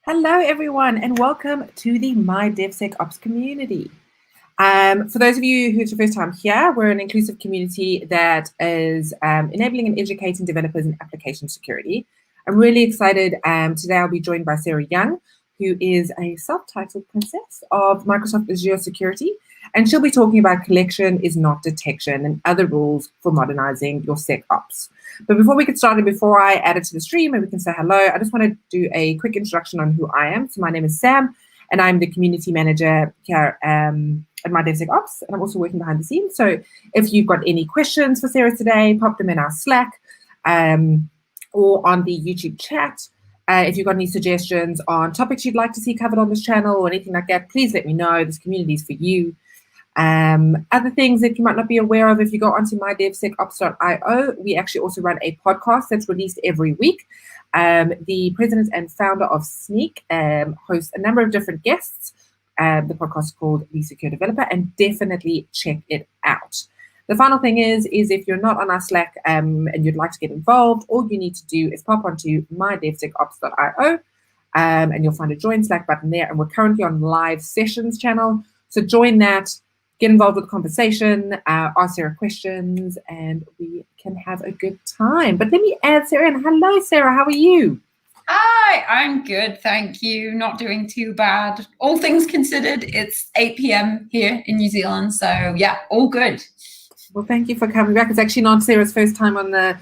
Hello, everyone, and welcome to the My DevSecOps community. For those of you who's your first time here, we're an inclusive community that is enabling and educating developers in application security. I'm really excited. Today I'll be joined by Sarah Young, who is a self-titled princess of Microsoft Azure Security, and she'll be talking about collection is not detection and other rules for modernizing your SecOps. But before we get started, before I add it to the stream and we can say hello, I just want to do a quick introduction on who I am. So my name is Sam, and I'm the community manager here at My DevSecOps, and I'm also working behind the scenes. So if you've got any questions for Sarah today, pop them in our Slack or on the YouTube chat. If you've got any suggestions on topics you'd like to see covered on this channel or anything like that, please let me know. This community is for you. Other things that you might not be aware of, if you go onto mydevsecops.io, we actually also run a podcast that's released every week. The president and founder of Sneak hosts a number of different guests. The podcast is called The Secure Developer, and definitely check it out. The final thing is if you're not on our Slack and you'd like to get involved, all you need to do is pop onto mydevsecops.io and you'll find a join Slack button there. And we're currently on live sessions channel. So join that, get involved with the conversation, ask Sarah questions, and we can have a good time. But let me add Sarah in. Hello, Sarah. How are you? Hi, I'm good, thank you. Not doing too bad. All things considered, it's 8 p.m. here in New Zealand, so yeah, all good. Well, thank you for coming back. It's actually not Sarah's first time on the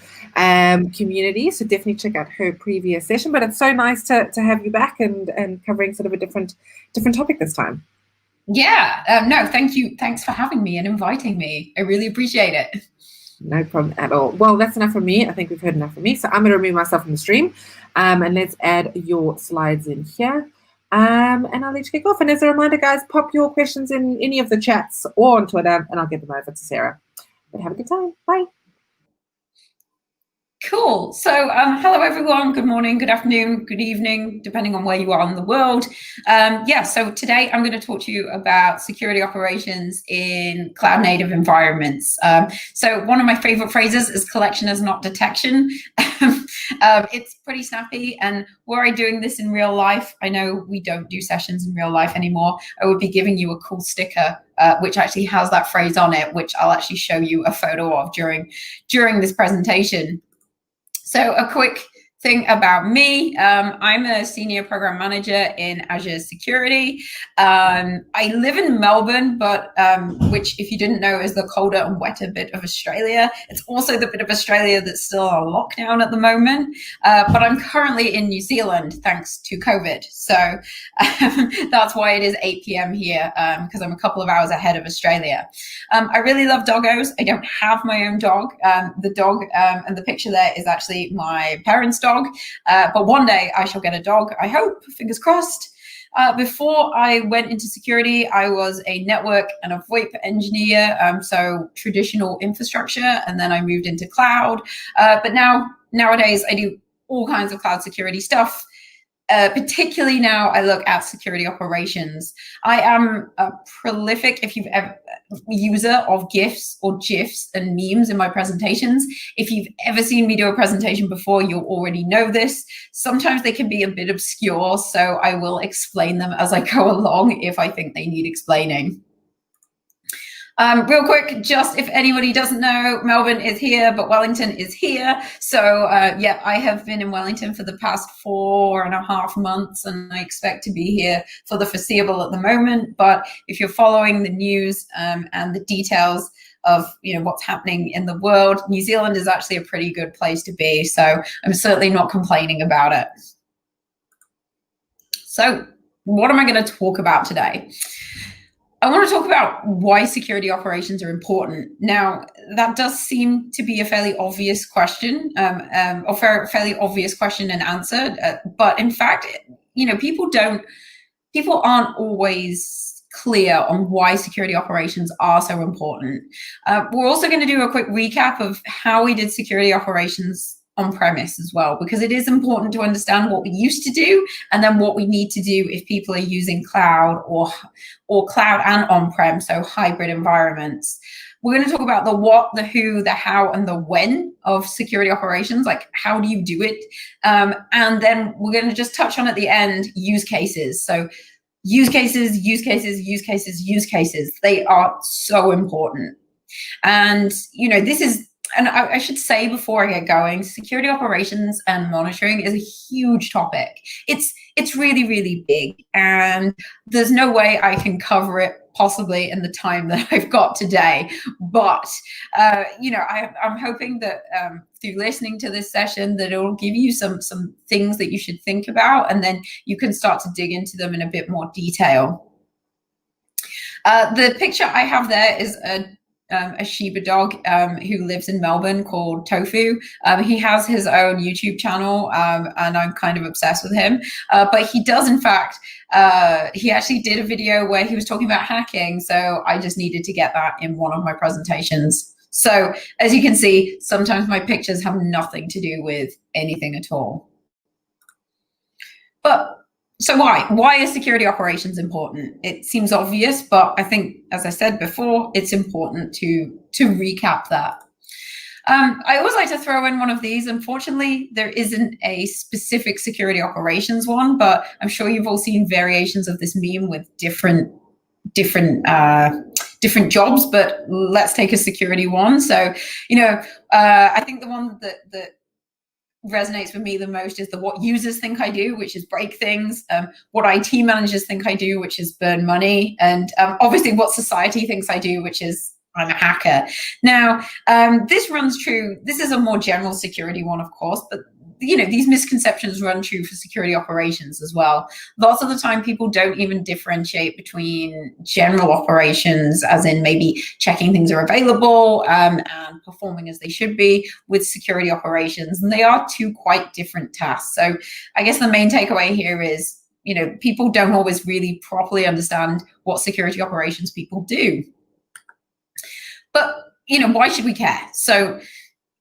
community, so definitely check out her previous session. But it's so nice to have you back and covering sort of a different topic this time. Yeah, no, thank you. Thanks for having me and inviting me. I really appreciate it. No problem at all. Well, that's enough from me. I think we've heard enough from me. So I'm going to remove myself from the stream and let's add your slides in here. And I'll let you kick off. And as a reminder, guys, pop your questions in any of the chats or on Twitter and I'll get them over to Sarah. But have a good time. Bye. Cool. So hello, everyone. Good morning, good afternoon, good evening, depending on where you are in the world. So today I'm going to talk to you about security operations in cloud native environments. So one of my favorite phrases is collection is not detection. It's pretty snappy. And were I doing this in real life, I know we don't do sessions in real life anymore. I would be giving you a cool sticker which actually has that phrase on it, which I'll actually show you a photo of during this presentation. So a quick thing about me, I'm a senior program manager in Azure Security. I live in Melbourne, but which, if you didn't know, is the colder and wetter bit of Australia. It's also the bit of Australia that's still on lockdown at the moment. But I'm currently in New Zealand thanks to COVID. So that's why it is 8 p.m. here, because I'm a couple of hours ahead of Australia. I really love doggos. I don't have my own dog. The dog and the picture there is actually my parents' dog. But one day I shall get a dog, I hope, fingers crossed. Before I went into security, I was a network and a VoIP engineer, so traditional infrastructure, and then I moved into cloud. But nowadays I do all kinds of cloud security stuff. Particularly now I look at security operations. I am a prolific, if you've ever, user of GIFs or GIFs and memes in my presentations. If you've ever seen me do a presentation before, you'll already know this. Sometimes they can be a bit obscure, so I will explain them as I go along if I think they need explaining. Real quick, just if anybody doesn't know, Melbourne is here, but Wellington is here. So yeah, I have been in Wellington for the past 4.5 months, and I expect to be here for the foreseeable at the moment. But if you're following the news and the details of what's happening in the world, New Zealand is actually a pretty good place to be. So I'm certainly not complaining about it. So what am I going to talk about today? I want to talk about why security operations are important. Now, that does seem to be a fairly obvious question, fairly obvious question and answer. But in fact, people aren't always clear on why security operations are so important. We're also going to do a quick recap of how we did security operations on-premise as well, because it is important to understand what we used to do and then what we need to do if people are using cloud or cloud and on-prem, so hybrid environments. We're going to talk about the what, the who, the how, and the when of security operations, like how do you do it? And then we're going to just touch on at the end use cases. So use cases, use cases, use cases, use cases. They are so important. And, this is, and I should say before I get going, security operations and monitoring is a huge topic. It's really, really big, and there's no way I can cover it possibly in the time that I've got today. But, I'm hoping that through listening to this session that it will give you some things that you should think about, and then you can start to dig into them in a bit more detail. The picture I have there is a Shiba dog who lives in Melbourne called Tofu. He has his own YouTube channel, and I'm kind of obsessed with him. But he does, in fact, he actually did a video where he was talking about hacking. So I just needed to get that in one of my presentations. So as you can see, sometimes my pictures have nothing to do with anything at all. But so why is security operations important? It seems obvious, but I think, as I said before, it's important to recap that. I always like to throw in one of these. Unfortunately, there isn't a specific security operations one, but I'm sure you've all seen variations of this meme with different jobs, but let's take a security one. So, I think the one that resonates with me the most is the what users think I do, which is break things, what IT managers think I do, which is burn money, and obviously what society thinks I do, which is I'm a hacker. Now, this runs true. This is a more general security one, of course, but these misconceptions run true for security operations as well. Lots of the time, people don't even differentiate between general operations, as in maybe checking things are available and performing as they should be, with security operations. And they are two quite different tasks. So I guess the main takeaway here is, people don't always really properly understand what security operations people do. But, why should we care? So,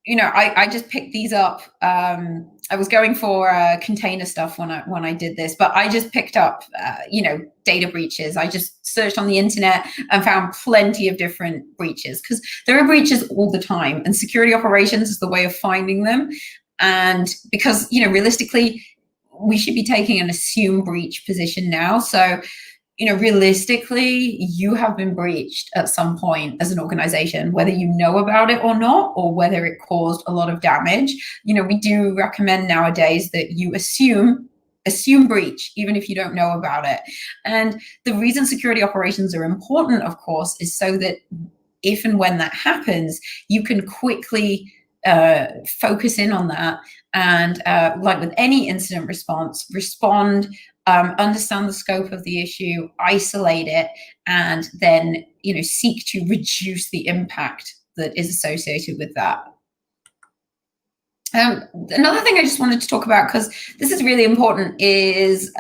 I just picked these up. I was going for container stuff when I did this, but I just picked up, data breaches. I just searched on the internet and found plenty of different breaches, because there are breaches all the time, and security operations is the way of finding them. And because, realistically, we should be taking an assume breach position now. So, realistically, you have been breached at some point as an organization, whether you know about it or not, or whether it caused a lot of damage. We do recommend nowadays that you assume breach, even if you don't know about it. And the reason security operations are important, of course, is so that if and when that happens, you can quickly focus in on that and, like with any incident response, respond, understand the scope of the issue, isolate it, and then seek to reduce the impact that is associated with that. Another thing I just wanted to talk about, because this is really important, is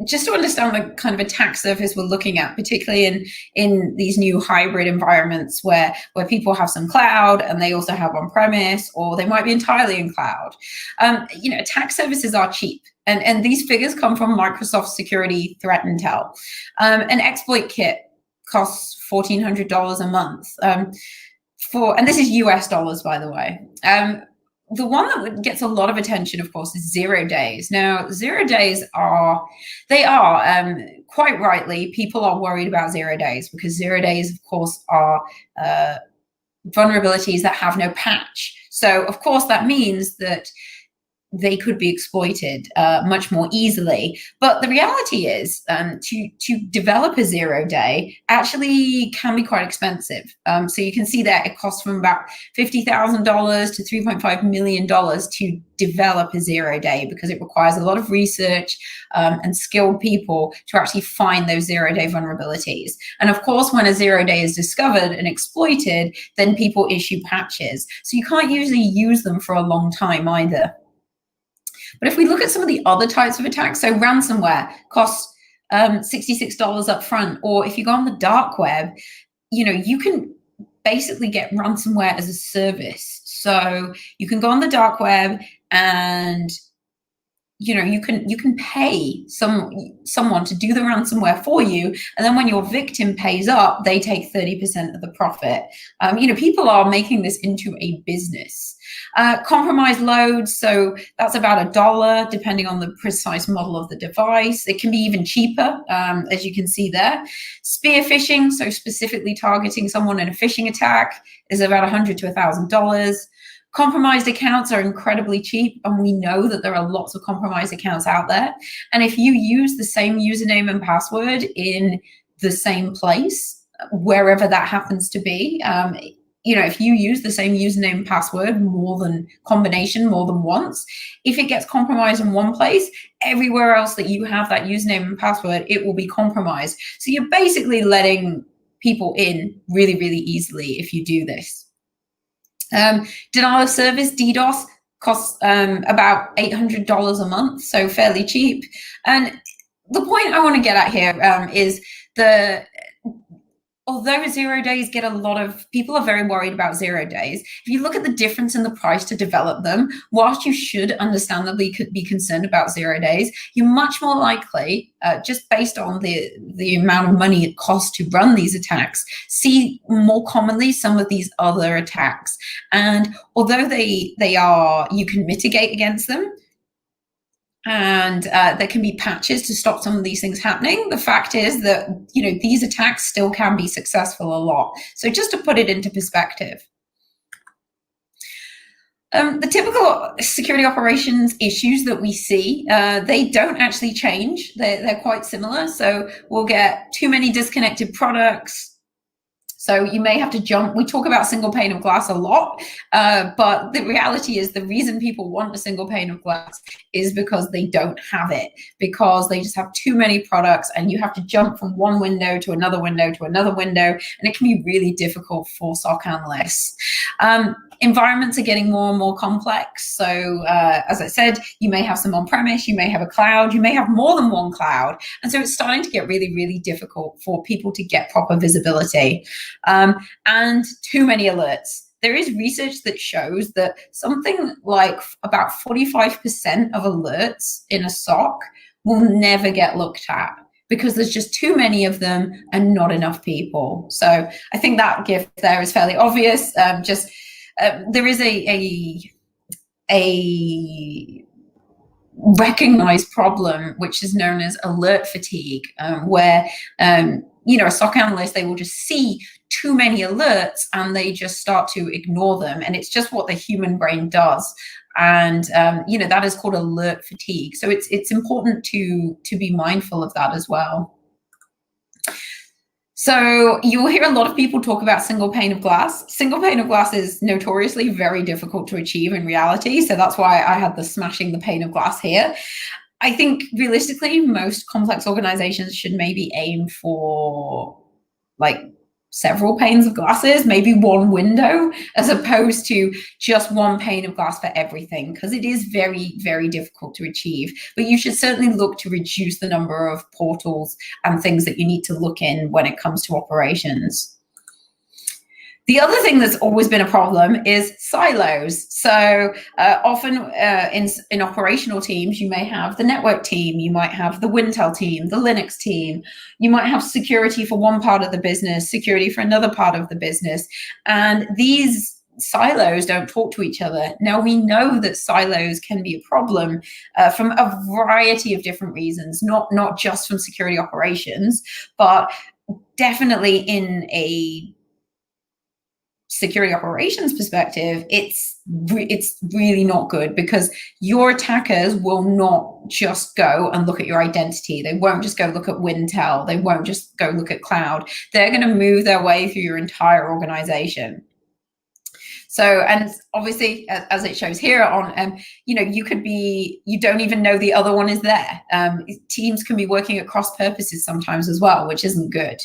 just to understand the kind of attack surface we're looking at, particularly in these new hybrid environments where people have some cloud and they also have on-premise, or they might be entirely in cloud. Attack surfaces are cheap. And these figures come from Microsoft Security Threat Intel. An exploit kit costs $1,400 a month. And this is US dollars, by the way. The one that gets a lot of attention, of course, is 0 days. Now, 0 days are quite rightly, people are worried about 0 days, because 0 days, of course, are vulnerabilities that have no patch. So, of course, that means that they could be exploited much more easily. But the reality is, to develop a 0 day actually can be quite expensive. So you can see that it costs from about $50,000 to $3.5 million to develop a 0 day, because it requires a lot of research and skilled people to actually find those 0 day vulnerabilities. And of course, when a 0 day is discovered and exploited, then people issue patches. So you can't usually use them for a long time either. But if we look at some of the other types of attacks, so ransomware costs $66 up front, or if you go on the dark web, you can basically get ransomware as a service. So you can go on the dark web and you can pay someone to do the ransomware for you, and then when your victim pays up, they take 30% of the profit. People are making this into a business. Compromised loads, so that's about $1, depending on the precise model of the device. It can be even cheaper, as you can see there. Spear phishing, so specifically targeting someone in a phishing attack, is about $100 to $1,000. Compromised accounts are incredibly cheap, and we know that there are lots of compromised accounts out there. And if you use the same username and password in the same place, wherever that happens to be, if you use the same username and password more than once, if it gets compromised in one place, everywhere else that you have that username and password, it will be compromised. So you're basically letting people in really, really easily if you do this. Denial of service, DDoS, costs about $800 a month, so fairly cheap. And the point I want to get at here is although 0 days get a lot of people are very worried about 0 days, if you look at the difference in the price to develop them, whilst you should understandably be concerned about 0 days, you're much more likely, just based on the amount of money it costs to run these attacks, see more commonly some of these other attacks. And although you can mitigate against them, and there can be patches to stop some of these things happening, the fact is that these attacks still can be successful a lot. So just to put it into perspective, the typical security operations issues that we see, they don't actually change. They're quite similar. So we'll get too many disconnected products. So you may have to jump. We talk about single pane of glass a lot, but the reality is the reason people want a single pane of glass is because they don't have it, because they just have too many products and you have to jump from one window to another window to another window, and it can be really difficult for SOC analysts. Environments are getting more and more complex. So as I said, you may have some on-premise, you may have a cloud, you may have more than one cloud. And so it's starting to get really, really difficult for people to get proper visibility. And too many alerts. There is research that shows that something like about 45% of alerts in a SOC will never get looked at because there's just too many of them and not enough people. So I think that gift there is fairly obvious. There is a recognized problem, which is known as alert fatigue, where a SOC analyst, they will just see too many alerts and they just start to ignore them, and it's just what the human brain does. And that is called alert fatigue. So it's important to be mindful of that as well. So you'll hear a lot of people talk about single pane of glass. Single pane of glass is notoriously very difficult to achieve in reality. So that's why I had the smashing the pane of glass here. I think realistically, most complex organizations should maybe aim for like several panes of glasses, maybe one window, as opposed to just one pane of glass for everything, because it is very, very difficult to achieve. But you should certainly look to reduce the number of portals and things that you need to look in when it comes to operations. The other thing that's always been a problem is silos. So often in operational teams, you may have the network team, you might have the Wintel team, the Linux team, you might have security for one part of the business, security for another part of the business. And these silos don't talk to each other. Now, we know that silos can be a problem from a variety of different reasons, not just from security operations, but definitely in a security operations perspective, it's really not good, because your attackers will not just go and look at your identity. They won't just go look at Wintel. They won't just go look at cloud. They're going to move their way through your entire organization. So, and obviously, as it shows here on, you don't even know the other one is there. Teams can be working at cross purposes sometimes as well, which isn't good.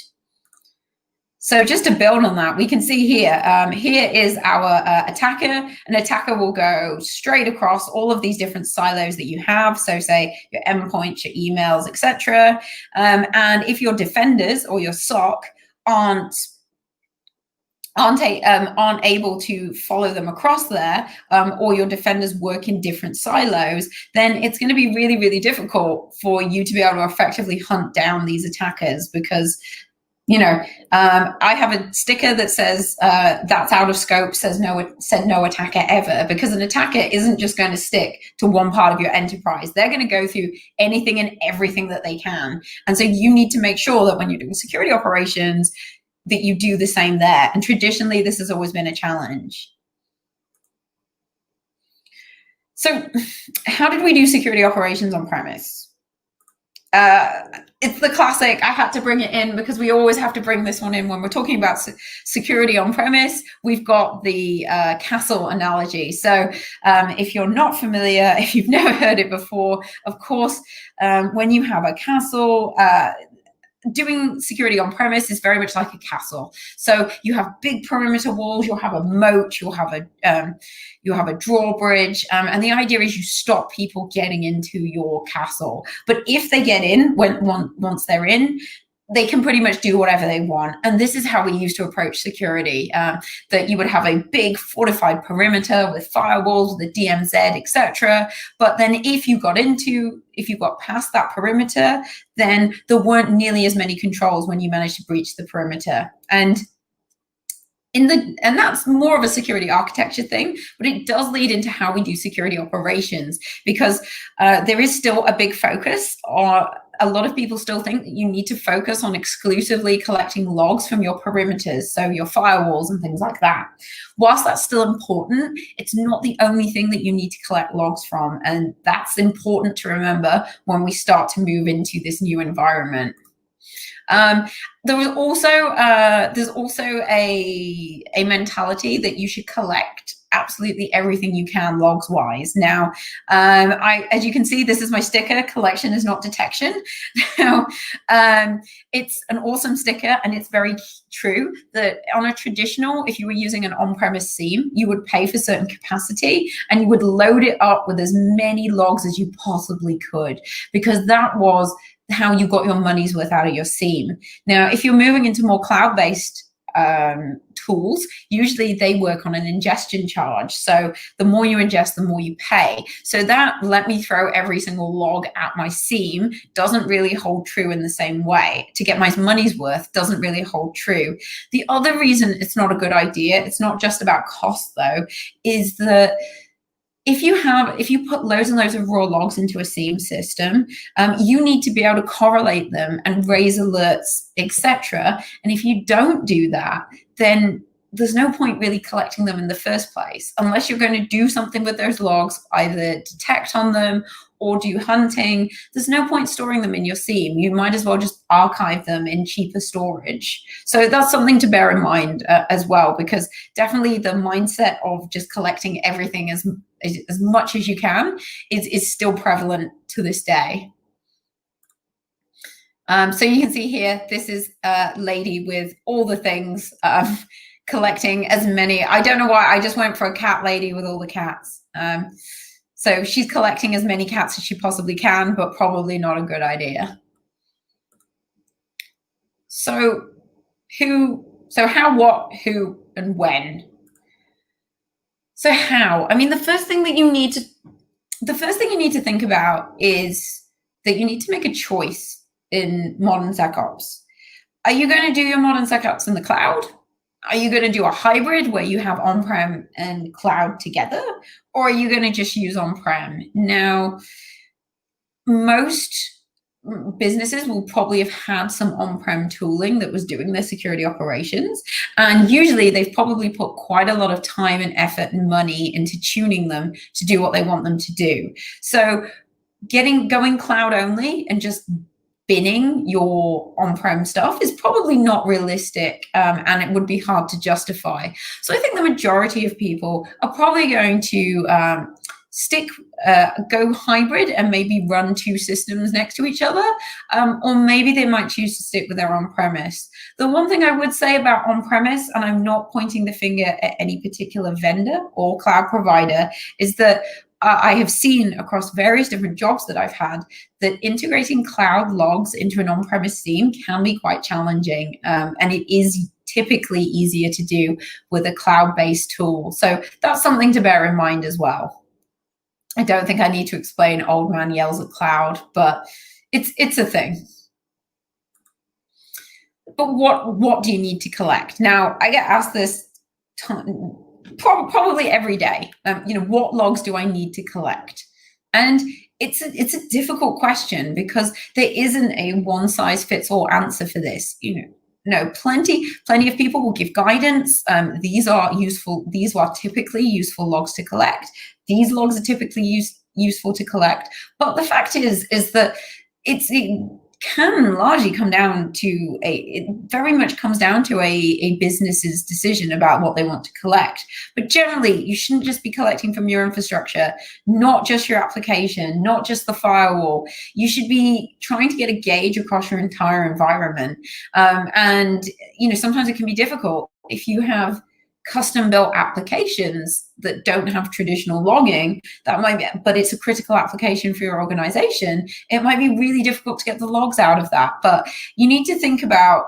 So just to build on that, we can see here, here is our attacker. An attacker will go straight across all of these different silos that you have. So say your endpoints, your emails, etc. And if your defenders or your SOC aren't aren't able to follow them across there, or your defenders work in different silos, then it's going to be really, really difficult for you to be able to effectively hunt down these attackers, because I have a sticker that says that's out of scope, said no attacker ever, because an attacker isn't just going to stick to one part of your enterprise. They're going to go through anything and everything that they can. And so you need to make sure that when you're doing security operations, that you do the same there. And traditionally, this has always been a challenge. So how did we do security operations on premise? It's the classic, I had to bring it in because we always have to bring this one in when we're talking about security on premise. We've got the castle analogy. So if you're not familiar, if you've never heard it before, of course, when you have a castle, doing security on premise is very much like a castle. So you have big perimeter walls, you'll have a moat, you'll have a drawbridge, and the idea is you stop people getting into your castle. But if they get in, once they're in, they can pretty much do whatever they want. And this is how we used to approach security, that you would have a big fortified perimeter with firewalls, with a DMZ, etc. But then if you got past that perimeter, then there weren't nearly as many controls when you managed to breach the perimeter. And that's more of a security architecture thing, but it does lead into how we do security operations, because there is still a big focus on, a lot of people still think that you need to focus on exclusively collecting logs from your perimeters, so your firewalls and things like that. Whilst that's still important, it's not the only thing that you need to collect logs from, and that's important to remember when we start to move into this new environment. There's also a mentality that you should collect absolutely everything you can logs wise. Now, as you can see, this is my sticker, collection is not detection. Now, it's an awesome sticker, and it's very true that on a traditional, if you were using an on-premise SIEM, you would pay for certain capacity and you would load it up with as many logs as you possibly could, because that was how you got your money's worth out of your SIEM. Now, if you're moving into more cloud-based tools, usually they work on an ingestion charge. So the more you ingest, the more you pay. So that let me throw every single log at my SIEM doesn't really hold true in the same way. To get my money's worth doesn't really hold true. The other reason it's not a good idea, it's not just about cost though, is that if you put loads and loads of raw logs into a SIEM system, you need to be able to correlate them and raise alerts, etc. And if you don't do that, then there's no point really collecting them in the first place, unless you're going to do something with those logs, either detect on them or do hunting. There's no point storing them in your SIEM. You might as well just archive them in cheaper storage. So that's something to bear in mind as well, because definitely the mindset of just collecting everything as much as you can is still prevalent to this day. So you can see here, this is a lady with all the things, collecting as many. I don't know why, I just went for a cat lady with all the cats. So she's collecting as many cats as she possibly can, but probably not a good idea. So how, what, who, and when? So how? I mean, the first thing you need to think about is that you need to make a choice in modern SecOps. Are you going to do your modern SecOps in the cloud? Are you going to do a hybrid where you have on-prem and cloud together? Or are you going to just use on-prem? Now, most businesses will probably have had some on-prem tooling that was doing their security operations. And usually they've probably put quite a lot of time and effort and money into tuning them to do what they want them to do. So going cloud only and just binning your on-prem stuff is probably not realistic, and it would be hard to justify. So I think the majority of people are probably going to go hybrid and maybe run two systems next to each other, or maybe they might choose to stick with their on-premise. The one thing I would say about on-premise, and I'm not pointing the finger at any particular vendor or cloud provider, is that I have seen across various different jobs that I've had that integrating cloud logs into an on-premise SIEM can be quite challenging, and it is typically easier to do with a cloud-based tool. So that's something to bear in mind as well. I don't think I need to explain old man yells at cloud, but it's a thing. But what do you need to collect? Now, I get asked this probably every day. What logs do I need to collect? And it's a difficult question because there isn't a one-size-fits-all answer for this. No, plenty of people will give guidance. These are typically useful logs to collect. These logs are typically useful to collect. But the fact is that it can largely come down to it very much comes down to a business's decision about what they want to collect. But generally, you shouldn't just be collecting from your infrastructure, not just your application, not just the firewall. You should be trying to get a gauge across your entire environment. And sometimes it can be difficult if you have custom-built applications that don't have traditional logging. But it's a critical application for your organization. It might be really difficult to get the logs out of that. But you need to think about,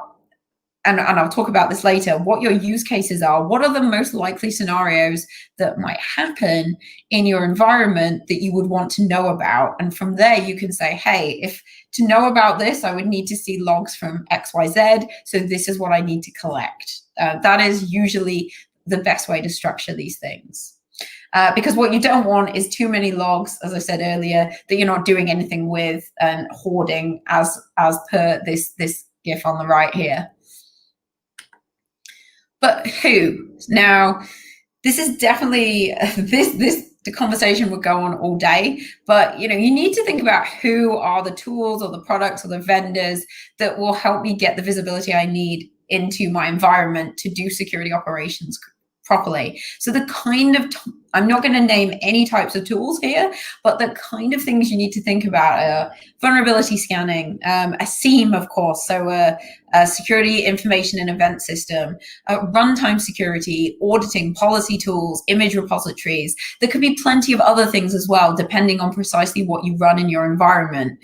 and I'll talk about this later, what your use cases are. What are the most likely scenarios that might happen in your environment that you would want to know about? And from there, you can say, hey, if to know about this, I would need to see logs from XYZ. So this is what I need to collect. That is usually the best way to structure these things. Because what you don't want is too many logs, as I said earlier, that you're not doing anything with and hoarding as per this GIF on the right here. But who? Now, this is definitely, the conversation would go on all day, but you need to think about who are the tools or the products or the vendors that will help me get the visibility I need into my environment to do security operations properly. So the kind of, I'm not going to name any types of tools here, but the kind of things you need to think about are vulnerability scanning, a SIEM, of course, so a security information and event system, runtime security, auditing, policy tools, image repositories. There could be plenty of other things as well, depending on precisely what you run in your environment.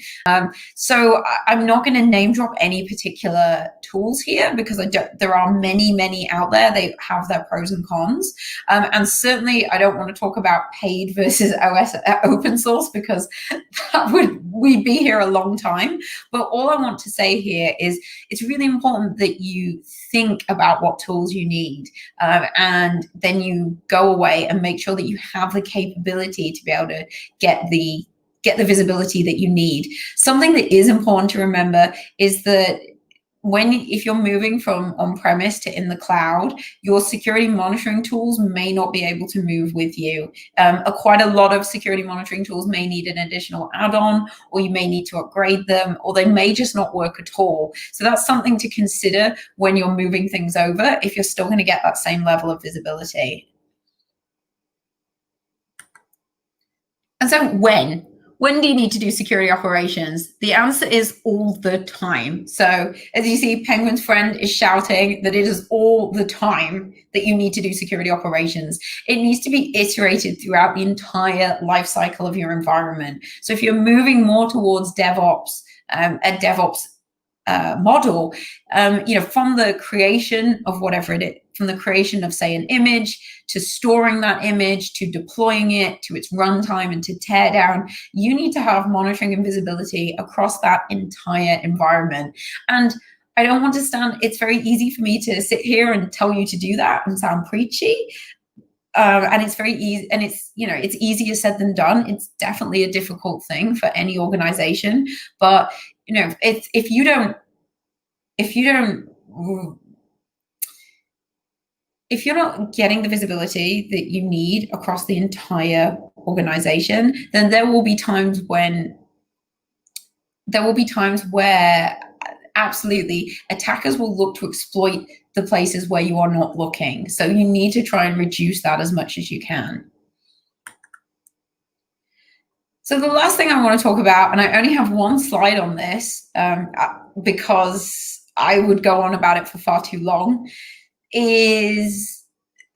So I'm not going to name drop any particular tools here because there are many out there. They have their pros and cons. And certainly I don't want to talk about paid versus OS open source because we'd be here a long time. But all I want to say here is it's really important that you think about what tools you need, and then you go away and make sure that you have the capability to be able to get the visibility that you need. Something that is important to remember is that if you're moving from on-premise to in the cloud, your security monitoring tools may not be able to move with you. Quite a lot of security monitoring tools may need an additional add-on, or you may need to upgrade them, or they may just not work at all. So that's something to consider when you're moving things over, if you're still going to get that same level of visibility. And so when do you need to do security operations? The answer is all the time. So as you see, Penguin's friend is shouting that it is all the time that you need to do security operations. It needs to be iterated throughout the entire life cycle of your environment. So if you're moving more towards DevOps, a DevOps model, from the creation of whatever it is, from the creation of, say, an image, to storing that image, to deploying it, to its runtime, and to teardown, you need to have monitoring and visibility across that entire environment. And I don't want to it's very easy for me to sit here and tell you to do that and sound preachy. And it's very easy, and it's easier said than done. It's definitely a difficult thing for any organization. But if you're not getting the visibility that you need across the entire organization, then there will be times where absolutely attackers will look to exploit the places where you are not looking. So you need to try and reduce that as much as you can. So the last thing I want to talk about, and I only have one slide on this because I would go on about it for far too long, is,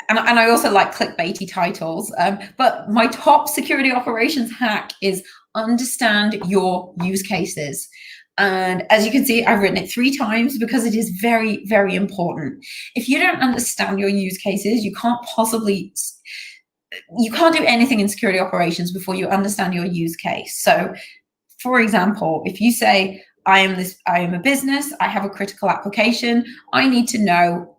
and I also like clickbaity titles, but my top security operations hack is understand your use cases. And as you can see, I've written it 3 times because it is very, very important. If you don't understand your use cases, you can't do anything in security operations before you understand your use case. So for example, if you say, I am a business, I have a critical application, I need to know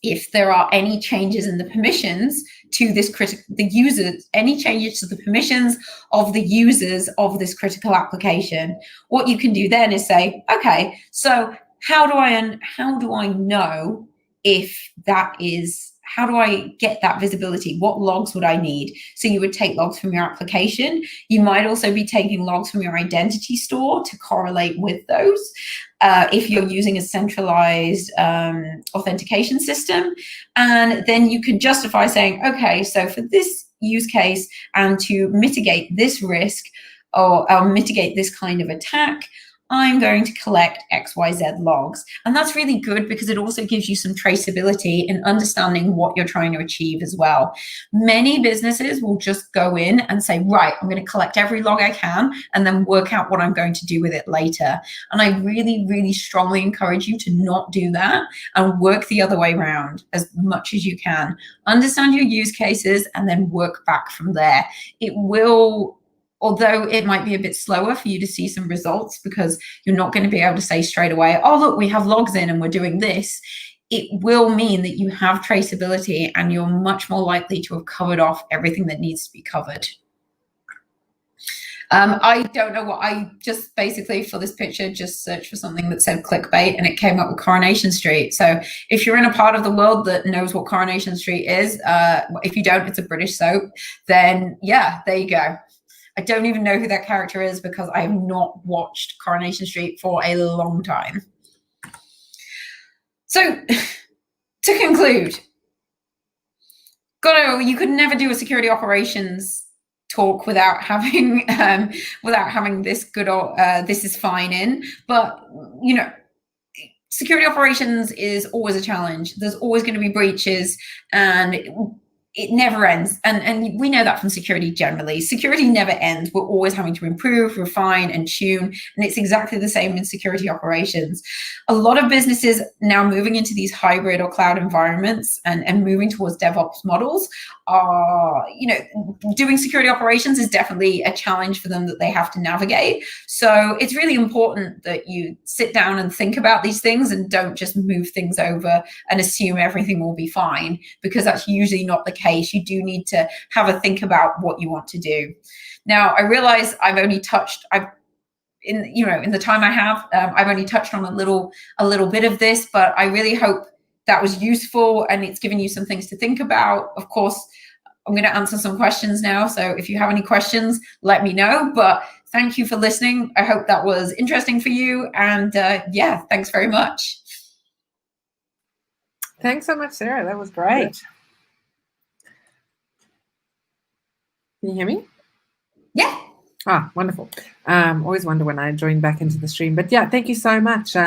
if there are any changes in the permissions to the users, any changes to the permissions of the users of this critical application. What you can do then is say, okay, so how do I know if that is, how do I get that visibility? What logs would I need? So you would take logs from your application. You might also be taking logs from your identity store to correlate with those. If you're using a centralized authentication system. And then you can justify saying, okay, so for this use case and to mitigate this risk or mitigate this kind of attack, I'm going to collect XYZ logs. And that's really good because it also gives you some traceability in understanding what you're trying to achieve as well. Many businesses will just go in and say, right, I'm going to collect every log I can and then work out what I'm going to do with it later. And I really, really strongly encourage you to not do that and work the other way around as much as you can. Understand your use cases and then work back from there. It will, although it might be a bit slower for you to see some results because you're not going to be able to say straight away, oh, look, we have logs in and we're doing this. It will mean that you have traceability and you're much more likely to have covered off everything that needs to be covered. I don't know what, I just basically for this picture just searched for something that said clickbait and it came up with Coronation Street. So if you're in a part of the world that knows what Coronation Street is, if you don't, it's a British soap, then yeah, there you go. I don't even know who that character is because I have not watched Coronation Street for a long time. So to conclude, you could never do a security operations talk without having this good this is fine in, but you know, security operations is always a challenge. There's always going to be breaches and it never ends. And we know that from security generally. Security never ends. We're always having to improve, refine, and tune. And it's exactly the same in security operations. A lot of businesses now moving into these hybrid or cloud environments and moving towards DevOps models are, you know, doing security operations is definitely a challenge for them that they have to navigate. So it's really important that you sit down and think about these things and don't just move things over and assume everything will be fine, because that's usually not the case. You do need to have a think about what you want to do. Now, I realize I've only touched, in the time I have, I've only touched on a little bit of this, but I really hope that was useful and it's given you some things to think about. Of course, I'm going to answer some questions now. So if you have any questions, let me know. But thank you for listening. I hope that was interesting for you. And yeah, thanks very much. Thanks so much, Sarah. That was great. Can you hear me? Yeah. Ah, wonderful. Always wonder when I join back into the stream. But yeah, thank you so much.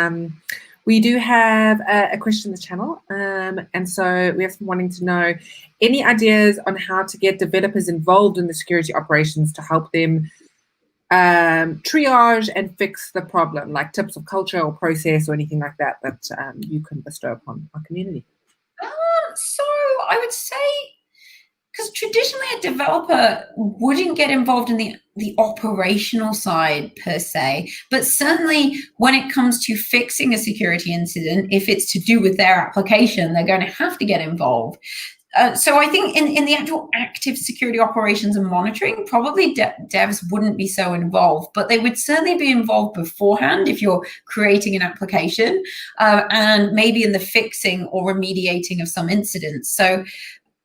We do have a question in the channel. And so we have someone wanting to know any ideas on how to get developers involved in the security operations to help them triage and fix the problem, like tips of culture or process or anything like that you can bestow upon our community. So I would say, because traditionally a developer wouldn't get involved in the operational side per se, but certainly when it comes to fixing a security incident, if it's to do with their application, they're going to have to get involved. So I think in the actual active security operations and monitoring, probably devs wouldn't be so involved, but they would certainly be involved beforehand if you're creating an application and maybe in the fixing or remediating of some incidents. So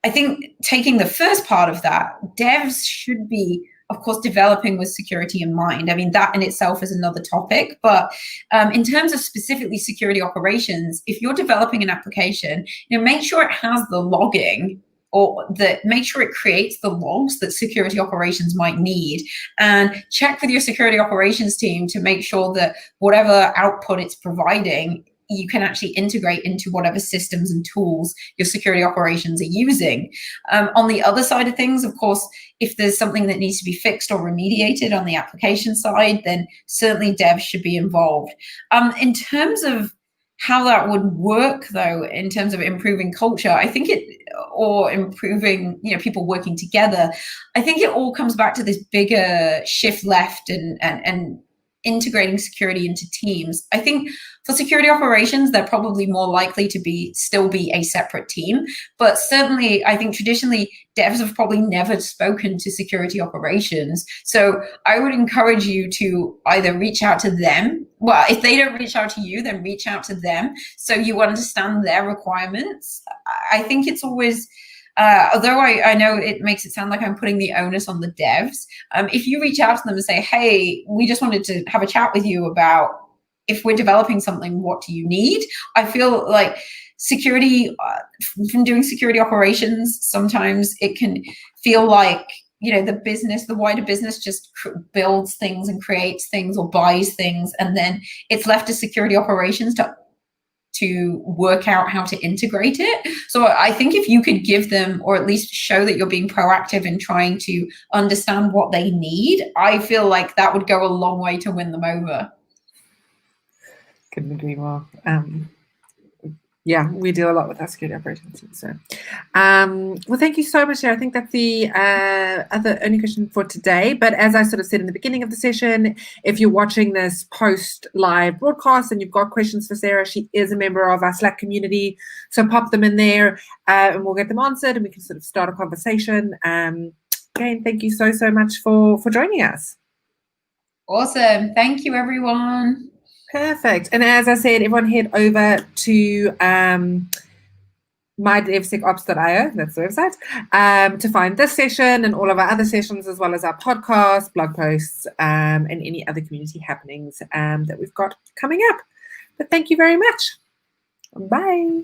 I think taking the first part of that, devs should be, of course, developing with security in mind. I mean, that in itself is another topic. But in terms of specifically security operations, if you're developing an application, make sure it has the logging or make sure it creates the logs that security operations might need, and check with your security operations team to make sure that whatever output it's providing you can actually integrate into whatever systems and tools your security operations are using. On the other side of things, of course, if there's something that needs to be fixed or remediated on the application side, then certainly devs should be involved. In terms of how that would work, though, in terms of improving culture, I think or improving, people working together, I think it all comes back to this bigger shift left and integrating security into teams. I think for security operations, they're probably more likely to still be a separate team. But certainly, I think traditionally, devs have probably never spoken to security operations. So I would encourage you to either reach out to them. Well, if they don't reach out to you, then reach out to them so you understand their requirements. I think it's always, although I know it makes it sound like I'm putting the onus on the devs, if you reach out to them and say, hey, we just wanted to have a chat with you about if we're developing something, what do you need? I feel like security, from doing security operations, sometimes it can feel like, the wider business just builds things and creates things or buys things, and then it's left to security operations to work out how to integrate it. So I think if you could give them, or at least show that you're being proactive in trying to understand what they need, I feel like that would go a long way to win them over. Couldn't agree more. Yeah, we deal a lot with our security operations team. So, well, thank you so much, Sarah. I think that's the only question for today. But as I sort of said in the beginning of the session, if you're watching this post-live broadcast and you've got questions for Sarah, she is a member of our Slack community. So pop them in there and we'll get them answered and we can sort of start a conversation. Again, thank you so much for joining us. Awesome. Thank you, everyone. Perfect. And as I said, everyone head over to mydevsecops.io, that's the website, to find this session and all of our other sessions, as well as our podcasts, blog posts, and any other community happenings that we've got coming up. But thank you very much. Bye.